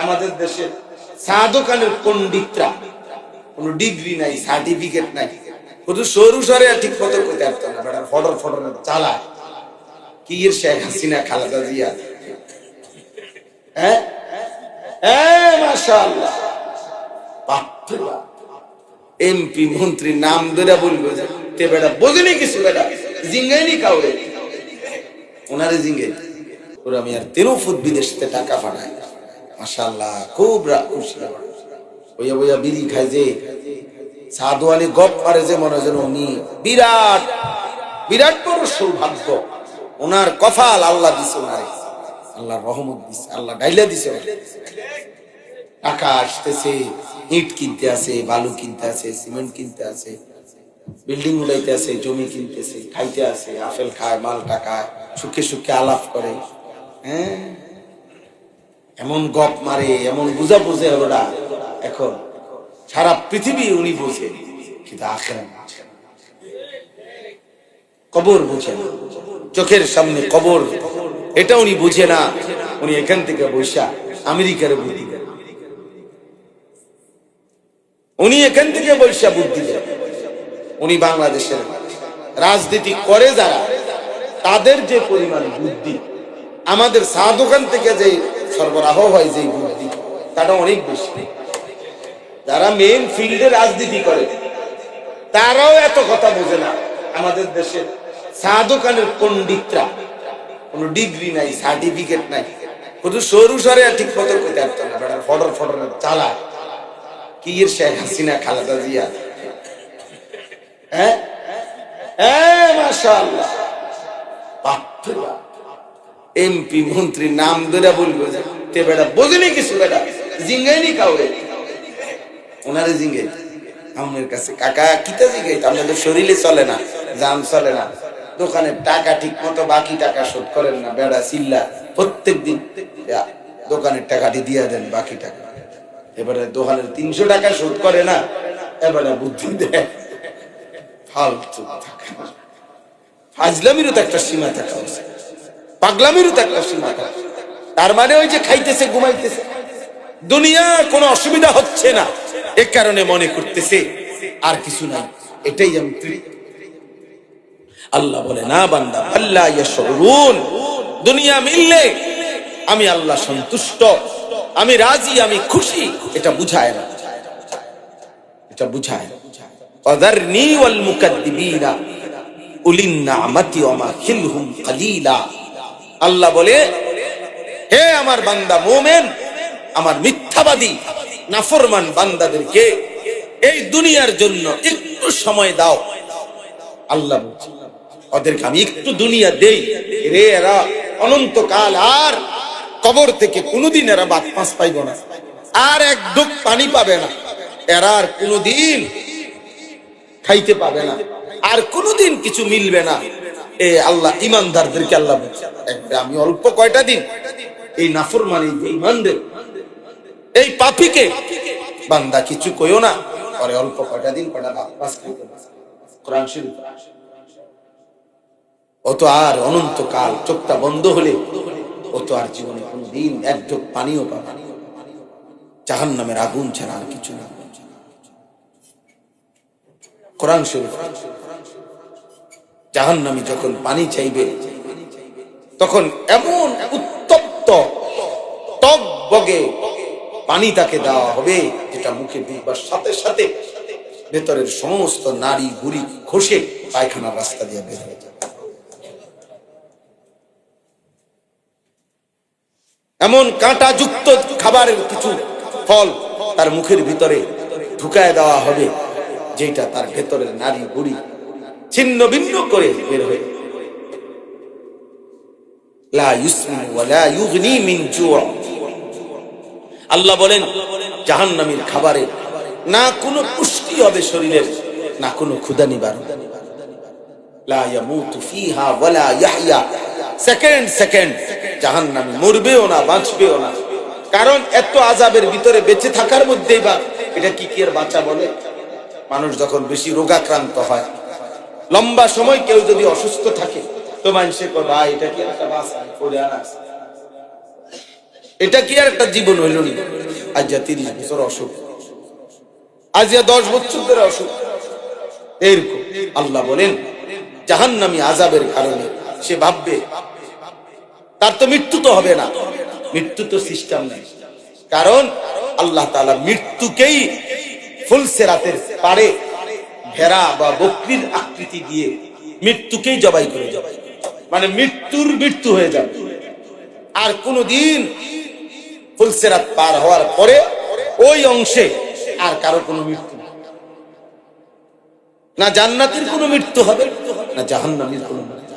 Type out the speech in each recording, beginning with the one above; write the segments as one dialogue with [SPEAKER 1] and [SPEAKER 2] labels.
[SPEAKER 1] আমাদের দেশে চা দোকানের পণ্ডিতরা কোনো ডিগ্রি নাই, সার্টিফিকেট নাই, শুধু সরু সরে ঠিক মতো করতে পারতো না, বেটার ফটর ফটর চালায়। কি এর শেখ হাসিনা, খালেদা জিয়া, হ্যাঁ হ্যাঁ মাশাআল্লাহ, এমপি মন্ত্রী নাম ধরে বলবো তে বেটা বোঝেনি কিছু, বেটা জিঙ্গাইনি কাউরে, ওনারে জিঙ্গাই ওরা আমি আর 13 ফুট বিদেশে টাকা পাঠাই। মাশাআল্লাহ, খুব খুশি। বইয়া বইয়া বিড়ি খায় যে, সাধুয়ালি গপ পারে যে, মনে যেন উনি বিরাট বিরাট বড় সৌভাগ্য, ওনার কপাল আল্লাহ দিছে, ওনারে আল্লাহ রহমত দিছে, আল্লাহ ডাইলা দিছে। টাকা আসতেছে, ইট কিনতে আছে, বালু কিনতে আছে, সিমেন্ট কিনতে আছে, বিল্ডিং উড়াইতে আছে, জমি কিনতেছে, খাইতে আছে, আপেল খায়, মাল টাকায়, সুখে সুখে আলাপ করে। হ্যাঁ, এমন গপ মারে, এমন বুঝা বুঝে ওরা এখন সারা পৃথিবী উনি বুঝে, কিন্তু আখিরাত বুঝে না, কবর বুঝে না, চোখের সামনে কবর, এটা উনি বুঝে না। উনি এখান থেকে বৈশা আমেরিকার বুদ্ধি দেন, উনি এখান থেকে বৈশা বুদ্ধি দেন। উনি বাংলাদেশের রাজনীতি করে যারা, তাদের যে পরিমাণ বুদ্ধি, আমাদের চা দোকান থেকে যে সরবরাহ হয় যে বুদ্ধি, তাটা অনেক বেশি। যারা মেইন ফিল্ডে রাজনীতি করে তারাও এত কথা বোঝে না। আমাদের দেশে চা দোকানের পণ্ডিতরা কোনো ডিগ্রি নাই, সার্টিফিকেট নাই, শুধু সরু সরে ঠিক মতো করতে পারতো না, বেটার ফটর ফটর চালায়। কি এর শেখ হাসিনা, খালেদা জিয়া, হ্যাঁ হ্যাঁ মাশাআল্লাহ, এমপি মন্ত্রী নাম ধরে বলবো তে বেটা বোঝেনি কিছু, বেটা জিঙ্গাইনি কাউরে, ওনারে জিঙ্গাই। আমার কাছে কাকা কিতা জিঙ্গাই, আপনাদের শরীরে চলে না, জান চলে না, দোকানের টাকা ঠিক মতো বাকি টাকা শোধ করেন না, বেড়া চিল্লা প্রত্যেক দিন দোকানের টাকাটি দিয়া দেন, বাকি টাকা। এবারে দোকানের 300 টাকা শোধ করে না, এবারে বুদ্ধি দেয় ফালতু টাকা। ফাজলামিরও তো একটা সীমা থাকা উচিত, পাগলামিরও তো একটা সীমা থাকে। তার মানে ওই যে খাইতেছে, ঘুমাইতেছে, দুনিয়া কোনো অসুবিধা হচ্ছে না, এ কারণে মনে করতেছে আর কিছু নাই, এটাই আমি তৃপ্ত। আল্লাহ বলে না বান্দা, আল্লাহ ইয়াশউরুন, দুনিয়া মিললে আমি আল্লাহ সন্তুষ্ট, আমি রাজি, আমি খুশি, এটা বুঝায় না, এটা বুঝায় না। ওয়াযারনি ওয়াল মুকাদ্দিবিনা উলিন নি'মাতি ওয়া মাহিলহুম কালিলা। আল্লাহ বলে, হে আমার বান্দা মুমিন, আমার মিথ্যাবাদী নাফরমান বান্দাদেরকে এই দুনিয়ার জন্য একটু সময় দাও। আল্লাহ বলছে, ওদেরকে আমি একটু দুনিয়া দেই রে, এরা অনন্তকাল আর কবর থেকে কোনোদিন এরা বাদ পাস পাইব না, আর এক ঢোক পানি পাবে না, এরা আর কোনোদিন খাইতে পাবে না, আর কোনোদিন কিছু মিলবে না। এ আল্লাহ ইমানদারদেরকে আল্লাহ বলছে, আমি অল্প কয়টা দিন এই নাফরমানি, বেঈমানদের, এই পাপীকে বান্দা কিছু কইও না, পরে অল্প কয়টা দিন কয়টা ভাত পাস খাইতে পারে। কোরআন শরীফ। ও তো আর অনন্তকাল চোখটা বন্ধ হলে ও তো আর জীবনে কোনদিন এক ঢোক পানিও পাবে না, জাহান্নামের আগুন ছাড়া আর কিছু না। কোরআন শরীফ। জাহান্নামী যখন পানি চাইবে তখন এমন উত্তপ্ত টকবগে পানি তাকে দেওয়া হবে, যেটা মুখে ঢুকবার সাথে সাথে ভেতরের সমস্ত নাড়ি গুড়ি খসে পায়খানার রাস্তা দিয়ে বের হয়ে যাবে। এমন কাঁটা যুক্ত খাবারের কিছু ফল তার মুখের ভিতরে ঢুকায় দেওয়া হবে, যেটা তার ভেতরের নাড়ি গুড়ি ছিন্ন ভিন্ন করে বের হয়ে। লা ইউসমিন ওয়া লা ইউগনি মিন জু'। আল্লাহ বলেন, জাহান্নামীর খাবারে না কোনো পুষ্টি হবে শরীরের, না কোনো ক্ষুধা নিবারণ। লা ইয়ামুতু ফিহা ওয়া লা ইয়াহইয়া। সেকেন্ড সেকেন্ড জাহান্নামী মরবেও না, বাঁচবেও না। কারণ এত আযাবের ভিতরে বেঁচে থাকার মধ্যেই বা এটা কি আর বাঁচা বলে? মানুষ যখন বেশি রোগাক্রান্ত হয়, লম্বা সময় কেউ যদি অসুস্থ থাকে, তো মানুষে কয় ভাই এটা কি একটা বাঁচা পড়ে আনা। এটা কি আর একটা জীবন হইল না? আজ যা 30 বছর অসুখ, আজ যা 10 বছর ধরে অসুখ। এরকম আল্লাহ বলেন জাহান্নামী আযাবের কারণে সে ভাববে তার তো মৃত্যু তো হবে না, মৃত্যু তো সিস্টেম নাই। কারণ আল্লাহ তাআলা মৃত্যুকেই ফুলসিরাতের পারে ভেড়া বা বকরির আকৃতি দিয়ে মৃত্যুকেই জবাই করে যাবে, মানে মৃত্যুর মৃত্যু হয়ে যাবে। আর কোনদিন ফুলসিরাত পার হওয়ার পরে ওই অংশে আর কারো কোনো মৃত্যু না, জান্নাতের কোনো মৃত্যু হবে না, জাহান্নামের কোনো মৃত্যু।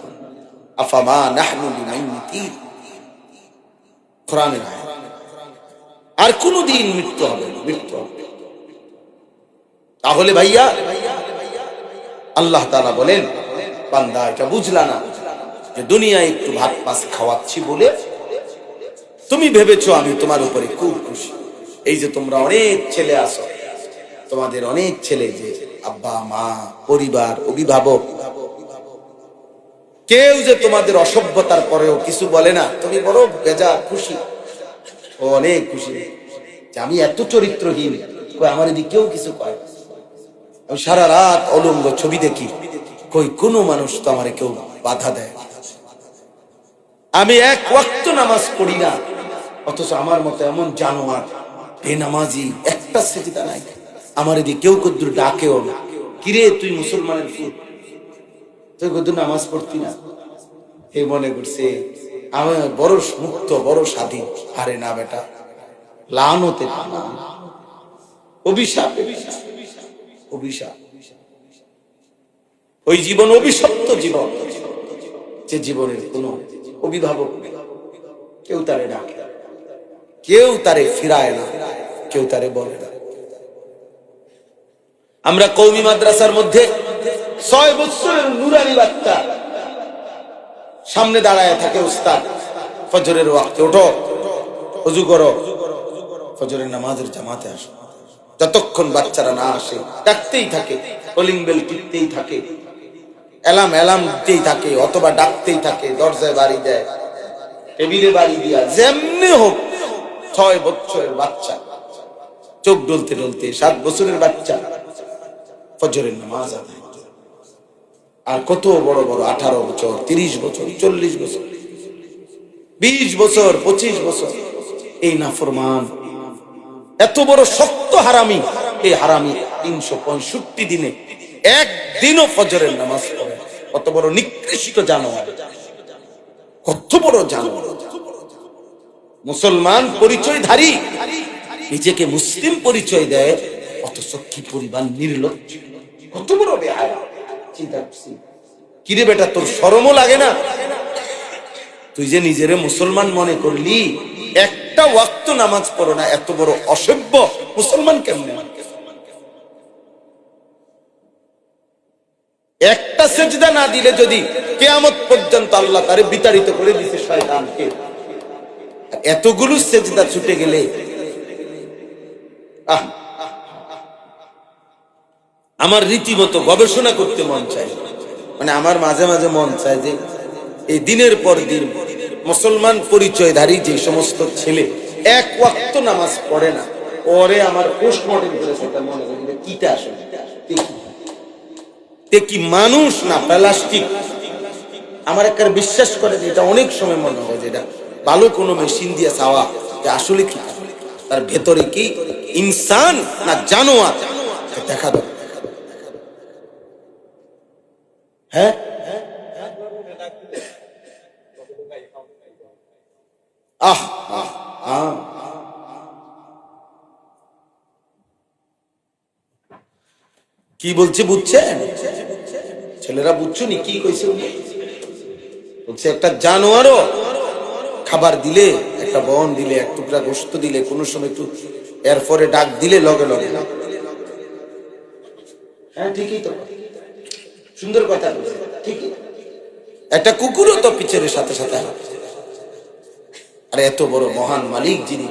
[SPEAKER 1] আফামা নাহনু বিমাইতিন, কোরআনের আয়াত। আর কোনদিন মৃত্যু হবে না, মৃত্যু হবে। তাহলে ভাইয়া আল্লাহ তাআলা বলেন, বান্দা এটা বুঝলা না যে দুনিয়ায় একটু ভাত মাছ খাওয়াচ্ছি বলে তুমি ভেবেছো আমি তোমার উপরে খুব খুশি। এই যে তোমরা অনেক ছেলে আছো, তোমাদের অনেক ছেলে, যে আব্বা মা পরিবার অভিভাবক, কেউ যে তোমাদের অসভ্যতার পরেও কিছু বলে না, তুমি বড় বেজার খুশি, ও অনেক খুশি যে আমি এত চরিত্রহীন, আমার এদিকে কেউ কিছু কয়। আমি সারা রাত অলঙ্গ ছবি দেখি, কই কোনো মানুষ তো আমার কেউ বাধা দেয়। আমি এক ওয়াক্ত নামাজ পড়ি না, অথচ আমার মতো এমন জানোয়ার বেনামাজি একটা সেজদা নাই, আমার এদিকে কেউ কদ্দুর ডাকেও না, কিরে তুই মুসলমানের ফুল, তুই কদ্দুর নামাজ পড়তি না। এই মনে করছে আমি বড় মুক্ত, বড় স্বাধীন। আরে না বেটা, লানতে অভিশাপ, অভিশাপ। ওই জীবন অভিশপ্ত জীবন, যে জীবনের কোন অভিভাবক কেউ তারে ডাকে, কেউ তারে ফিরায় না, কেউ তারে বলে না। আমরা কওমি মাদ্রাসার মধ্যে 6 বছরের নুরানি বাচ্চা সামনে দাঁড়ায় থাকে, উস্তাদ ফজরের ওয়াক্তে ওঠো, ওযু করো, ফজরের নামাজের জামাতে আসো। যতক্ষণ বাচ্চারা না আসে ডাকতেই থাকে, কলিং বেল টিপতেই থাকে, অ্যালার্ম দিতেই থাকে, অথবা ডাকতেই থাকে, দরজায় বাড়ি দেয়, টেবিলে বাড়ি দিয়া, যেমনি হোক 6 বছরের বাচ্চা চোখ ডলতে ডলতে, 7 বছরের বাচ্চা ফজরের নামাজ আদায়। আর কত বড় বড় 18 বছর, 30 বছর, 40 বছর, 20 বছর, 25 বছর এই নাফরমান, এত বড় শক্ত হারামি। এই হারামি 365 দিনে একদিনও ফজরের নামাজ পড়ে। কত বড় নিকৃষ্ট জানোয়ার, কত বড় জানোয়ার। মুসলমান পরিচয়ধারী, নিজেকে মুসলিম পরিচয় দেয়, অথচ কি পরিমাণ নির্লজ্জ, কত বড় বেহায়া। চিন্তা করছি, কিরে বেটা তোর শরমও লাগে না? তুই যে নিজেরে মুসলমান মনে করলি, একটা ওয়াক্ত নামাজ পড়ো না, এত বড় অসভ্য মুসলমান কেমনে? একটা সেজদা না দিলে যদি কিয়ামত পর্যন্ত আল্লাহ তারে বিতাড়িত করে দিতে শয়তানকে, এতগুলো সেজদা ছুটে গেলে আমার রীতিমতো গবেষণা করতে মন চায়। মানে আমার মাঝে মাঝে মন চায় যে এই দিনের পর দিন মুসলমান পরিচয়ধারী যে সমস্ত ছেলে এক ওয়াক্ত নামাজ পড়ে না, ওরে আমার পোস্টমর্টেম করে সেটা মনে করি কিটা আসলে কি মানুষ না প্লাস্টিক। আমার একটা বিশ্বাস করে যে এটা অনেক সময় মনে হয় যে এটা ভালো কোনো মেশিন দিয়ে চাওয়া, যে আসলে কি তার ভেতরে কি ইনসান না জানোয়ার দেখা দাও। হ্যাঁ, আহ আহ কি বলছে বুঝছেন? ছেলেরা বুঝছো নি কি কইছে? বলছে একটা জানোয়ারও খাবার দিলে, একটা বন দিলে, এক টুকরা গোশত দিলে, কোনো সময় একটু এরপরে ডাক দিলে লগে লগে। হ্যাঁ ঠিকই তো, সুন্দর কথা বলছে, ঠিকই। একটা কুকুরও তো পিছের সাথে সাথে। আর এত বড় মহান মালিক যিনি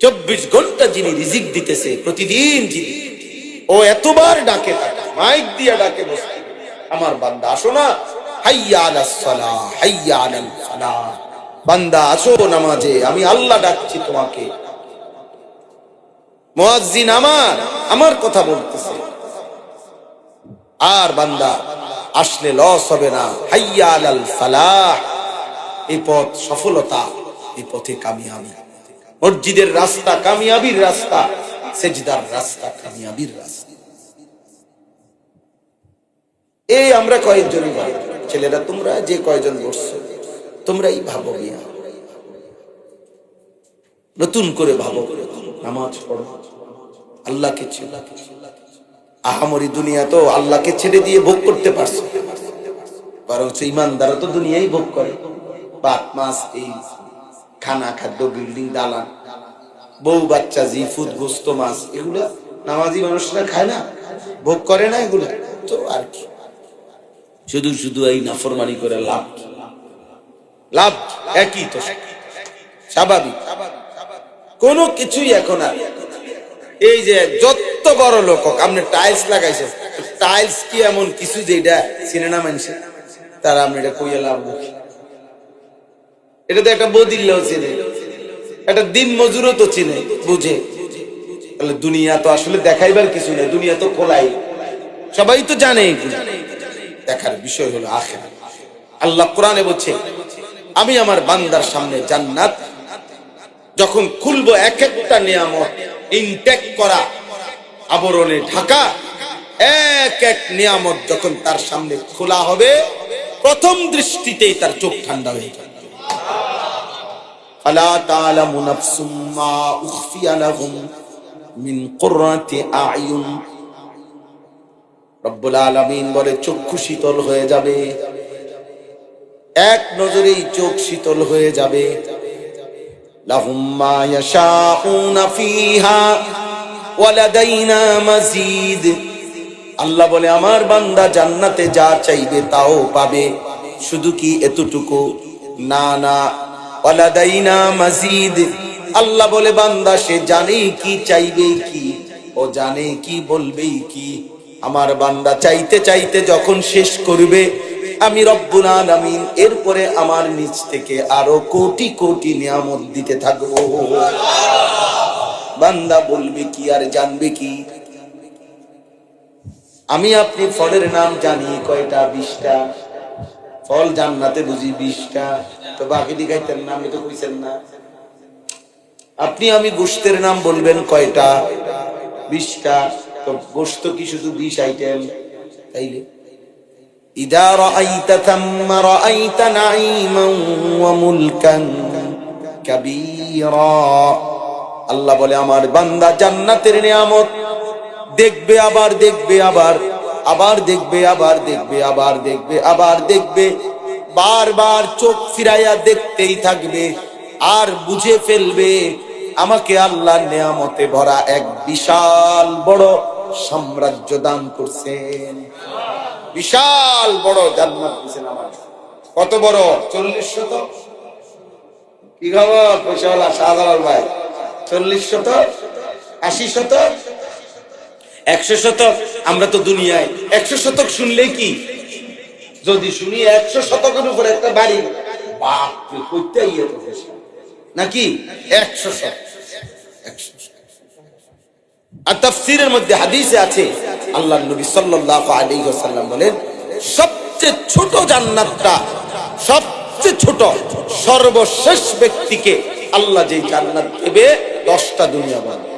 [SPEAKER 1] 24 ঘন্টা যিনি রিজিক দিতেছে প্রতিদিন, যিনি ও এতবার ডাকে, মাইক দিয়ে ডাকে, বসে আমার বান্দা আসো না, হাইয়া আলাস সালাহ, হাইয়া আলাল ফালাহ, বান্দা আসো নামাজে, আমি আল্লাহ ডাকছি তোমাকে। মুয়াজ্জিন আমার কথা বলতেছে। আর বান্দা আসলে লস হবে না। হাইয়া আলাল ফালাহ, এই পথ সফলতা, এই পথে কামিয়াবি। মসজিদের রাস্তা কামিয়াবির রাস্তা, সেজদার রাস্তা কামিয়াবির রাস্তা। এই আমরা কয়েকজন ছেলেরা, তোমরা যে কয়জন বসছো, তোমরাই ভাবো মিয়া, নতুন করে ভাবো, নামাজ পড়ো, আল্লাহকে ছেড়ে। আহামরি দুনিয়া তো আল্লাহকে ছেড়ে দিয়ে ভোগ করতে পারছো, বরং ইমানদারও তো দুনিয়াই ভোগ করে। ভাত মাছ, এই খানা খাদ্য, বিল্ডিং দালান, বউ বাচ্চা, জি ফুড, গোস্ত মাছ, এগুলা নামাজি মানুষরা খায় না, ভোগ করে না এগুলা। তো আর কি, শুধু শুধু এই নাফরমানি করে লাভ, লাভ একই তো, স্বাভাবিক কোনো কিছুই এখন আর। এই যে যত বড় লোক হোক, আপনি টাইলস লাগাইছে, টাইলস কি এমন কিছু যেটা চিনে না মানুষ, তারা আপনি এটা কইয়া লাভ, এটা তো একটা বদিল্লাও চিনে, একটা দিন মজুরও তো চিনে, বুঝে। তাহলে দুনিয়া তো আসলে দেখাইবার কিছু নেই, দুনিয়া তো খোলাই, সবাই তো জানে। দেখার বিষয় হলো আখিরাত। আল্লাহ কোরআনে বলছে, আমি আমার বান্দার সামনে জান্নাত যখন খুলবো, এক একটা নিয়ামত ইনটেক করা, আবরণে ঢাকা, এক এক নিয়ামত যখন তার সামনে খোলা হবে, প্রথম দৃষ্টিতেই তার চোখ ঠান্ডা হয়ে যাবে। ফালা তা'লামু নাফসুম মা উখফিয়া লাহুম মিন কুররাতি আ'য়ুন। রব্বুল আলামিন বলে, চক্ষু শীতল হয়ে যাবে, এক নজরেই চোখ শীতল হয়ে যাবে। লাহুম মা ইয়াশাউনা ফিহা ওয়া লাদাইনা মাজিদ। আল্লাহ বলে, আমার বান্দা জান্নাতে যা চাইবে তাও পাবে। শুধু কি এতটুকু? না না, ওয়া লাদাইনা মাজিদ। আল্লাহ বলে, বান্দা সে জানে কি চাইবে কি, ও জানে কি বলবে কি। আমার বান্দা চাইতে চাইতে যখন শেষ করবে, আমি রব্বুল আলামিন এরপরে আমার নিচ থেকে আরো কোটি কোটি নিয়ামত দিতে থাকবো। বান্দা বলবে কি আর জানবে কি? আমি আপনি ফলের নাম জানি কয়টা? 20টা ফল জান্নাতে বুঝি 20টা, তো বাকি দিকাইতেন না, আমি তো কইছেন না। আপনি আমি গোশতের নাম বলবেন কয়টা? 20টা, তো গোশত কি শুধু 20 আইটেম? তাইলে ইদা রাআইতা থাম্মা রাআইতা নাঈমান ওয়া মুলকান কাবীরা। আল্লাহ বলে, আমার বান্দা জান্নাতের নিয়ামত দেখবে, আবার দেখবে, আবার দেখবে, আবার দেখবে, আবার দেখবে, আবার দেখবে, বারবার চোখ ফিরাইয়া দেখতেই থাকবে, আর বুঝে ফেলবে আমাকে আল্লাহর নিয়ামতে ভরা এক বিশাল বড় সাম্রাজ্য দান করছেন। বিশাল বড় জান্নাত দিয়েছেন আমার। কত বড়? 40 শতক। কি খবর পয়সাওয়ালা শাহজালাল ভাই? 40 শতক, 80 শতক, 100 শতক। আমরা তো দুনিয়ায় 100 শতক শুনলেই কি, যদি শুনি 100 শতকের উপরে একটা বাড়ি, বাপরে কইতে ইয়ে তো নাকি 100 শতক। আর তাফসীরের মধ্যে হাদিসে আছে, আল্লাহর নবী সাল্লাল্লাহু আলাইহি ওয়াসাল্লাম বলেন, সবচেয়ে ছোট জান্নাতটা, সবচেয়ে ছোট সর্বশেষ ব্যক্তিকে আল্লাহ যে জান্নাত দেবে, 10টা দুনিয়া বানাবে।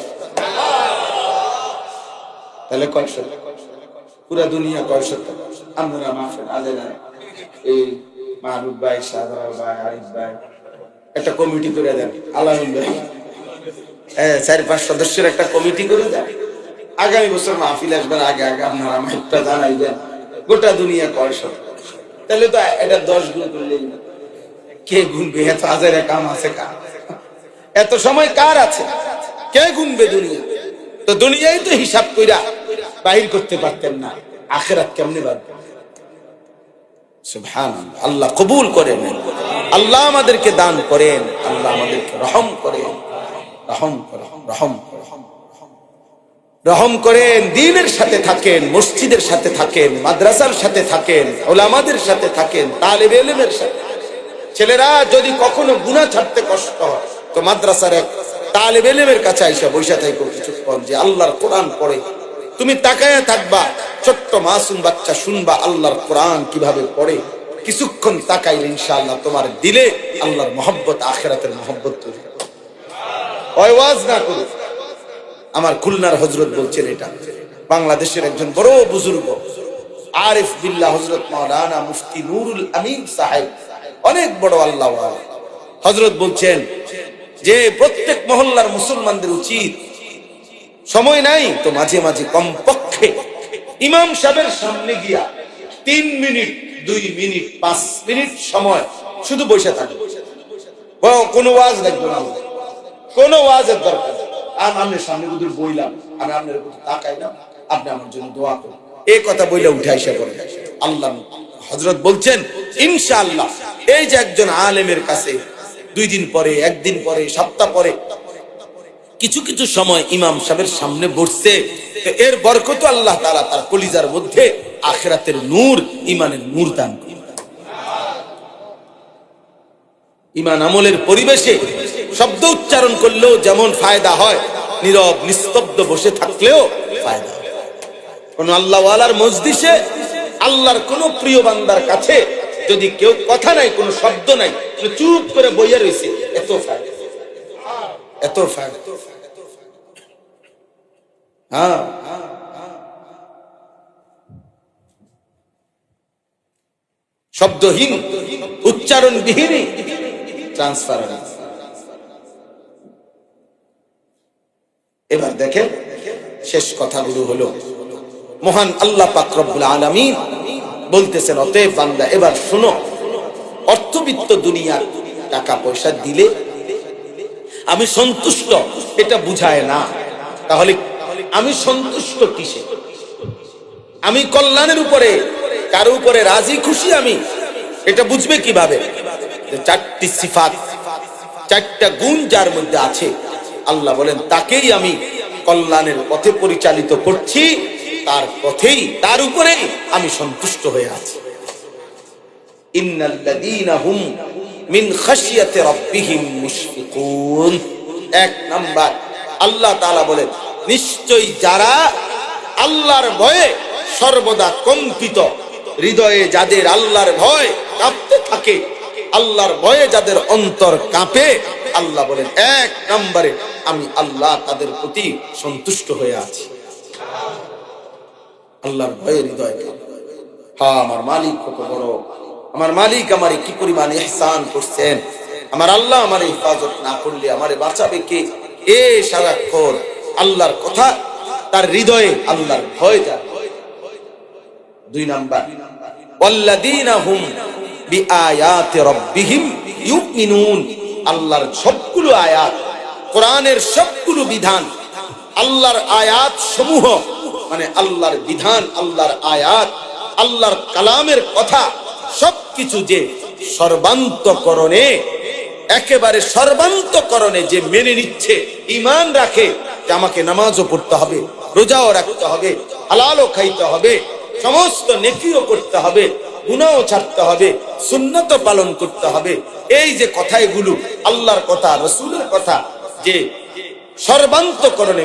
[SPEAKER 1] তাহলে কয় শত? পুরা দুনিয়া কয় শত? আপনারা মাফেন আলেনা, এই মাহবুব ভাই, শাহজালাল ভাই, আরিফ ভাই একটা কমিটি করে দেন, আলামিন ভাই 4-5 সদস্যের একটা কমিটি করে দেন। আগামী বছর মাহফিল আসবার আগে আগে আপনারা মাইকটা জানাইবেন গোটা দুনিয়া কয় শত। তাহলে তো এটা 10 গুণ করলেই না। কে গুনবে? এত হাজারে কাম আছে কার? এত সময় কার আছে? কে গুনবে দুনিয়া? তো দুনিয়ায় তো হিসাব কইরা বাহির করতে পারতেন না, আখিরাত কেমনে বাড়বে? সুবহানাল্লাহ। আল্লাহ কবুল করেন, আল্লাহ আমাদেরকে দান করেন, আল্লাহ আমাদেরকে রহম করেন, রহম করেন, রহম করেন, রহম করেন। দ্বীনের সাথে থাকেন, মসজিদের সাথে থাকেন, মাদ্রাসার সাথে থাকেন, উলামাদের সাথে থাকেন, তালেবে ইলমের সাথে। ছেলেরা যদি কখনো গুনাহ ছাড়তে কষ্ট হয় তো মাদ্রাসার এক তালেব ইলমের কাছে আইসা বইসা থাকো কিছুক্ষণ, যে আল্লাহর কোরআন পড়ে তুমি তাকায়া থাকবা, ছোট্ট মাসুম বাচ্চা শুনবা আল্লাহর কোরআন কিভাবে পড়ে। কিছুক্ষণ তাকাইলে ইনশাআল্লাহ তোমার দিলে আল্লাহর মহব্বত, আখিরাতের মহব্বত তৈরি হবে। ওই ওয়াজ না করো। আমার খুলনার হযরত বলছেন, এটা বাংলাদেশের একজন বড় বুজুর্গ আরিফ বিল্লাহ হযরত মাওলানা মুফতি নুরুল আমিন সাহেব, অনেক বড় আল্লাহ ওয়ালা। হযরত বলছেন যে প্রত্যেক মহল্লার মুসলমানদের উচিত সময় নাই তো মাঝে মাঝে কমপক্ষে ইমাম সাহেবের সামনে গিয়া 3 মিনিট, 2 মিনিট, 5 মিনিট সময় শুধু বসে থাকবে। কোনো ওয়াজ লাগবে না, কোনো ওয়াজের দরকার। আমি আপনার সামনে বুঝুর বইলাম, আমি আপনার উপর তাকাইলাম, আপনি আমার জন্য দোয়া করুন, এই কথা বইলে উঠে আইসা করে আল্লাহ। হযরত বলছেন ইনশাআল্লাহ এই যে একজন আলেমের কাছে 2 দিন পরে, 1 দিন পরে, সপ্তাহ পরে কিছু কিছু সময় ইমাম সাহেবের সামনে বসছে, এর বরকত আল্লাহ তাআলা তার কলিজার মধ্যে আখিরাতের নূর, ঈমানের নূর দান করেন। ঈমান আমলের পরিবেশে শব্দ উচ্চারণ করলেও যেমন ফায়দা হয়, নীরব নিস্তব্ধ বসে থাকলেও ফায়দা হয়। কোন আল্লাহ ওয়ালার মজলিসে আল্লাহর কোন প্রিয় বান্দার কাছে যদি কেউ কথা নাই, কোনো শব্দ নাই, চুপ করে বইয়া রয়েছে, এত ফায়দা, এত ফায়দা। হ্যাঁ, শব্দহীন, উচ্চারণবিহীন ট্রান্সফারেন্স। এবার দেখেন শেষ কথাগুলো হলো, মহান আল্লাহ পাক রব্বুল আলামিন বলতেছেন, অতএব বান্দা এবার শুনো, অর্থবিত্ত দুনিয়ার টাকা পয়সা দিলে আমি সন্তুষ্ট এটা বুঝায় না। তাহলে আমি সন্তুষ্ট কিসে? আমি কল্যাণের উপরে, কারো উপরে রাজি খুশি আমি, এটা বুঝবে কিভাবে? 4টি সিফাত, 4টা গুণ যার মধ্যে আছে, আল্লাহ বলেন তাকেই আমি কল্যাণের পথে পরিচালিত করছি, তার পথেই, তার উপরেই আমি সন্তুষ্ট হয়ে আছি। ইন্নাল্লাযীনা হুম মিন খাশিয়াতি রাব্বিহিম মুশফিকুন। 1 নাম্বার আল্লাহ তাআলা বলেন, নিশ্চয়ই যারা আল্লাহর ভয়ে সর্বদা কম্পিত, হৃদয়ে যাদের আল্লাহর ভয় কাঁপতে থাকে, আল্লাহর ভয়ে যাদের অন্তর কাঁপে, আল্লাহ বলেন 1 নম্বরে আমি আল্লাহ তাদের প্রতি সন্তুষ্ট হয়ে আছি। আল্লাহর ভয়ে হৃদয় কাঁপে। হ্যাঁ, আমার মালিক কত বড়, আমার মালিক আমারে কি পরিমাণ ইহসান করছেন, আমার আল্লাহ আমারে হেফাজত না করলে আমারে বাঁচাবে কে? এ সারাক্ষণ আল্লাহর কথা তার হৃদয়ে আল্লাহর ভয় যায়। 2 নাম্বার ওয়াল্লাযীনা হুম বিআয়াতি রাব্বিহিম ইউমিনুন। আল্লাহর সবগুলো আয়াত, কোরআনের সবগুলো বিধান, আল্লাহর আয়াত সমূহ মানে আল্লাহর বিধান, আল্লাহর আয়াত, আল্লাহর কালামের কথা সবকিছু যে সর্বান্তকরণে, একেবারে সর্বান্তকরণে যে মেনে নিচ্ছে, ঈমান রাখে যে আমাকে নামাজও পড়তে হবে, রোজাও রাখতে হবে, হালালও খাইতে হবে, সমস্ত নেকিও করতে হবে, গুনাহও ছাড়তে হবে, সুন্নাতও পালন করতে হবে, এই যে কথাগুলো আল্লাহর কথা, রাসূলের কথা যে সর্বান্তকরণে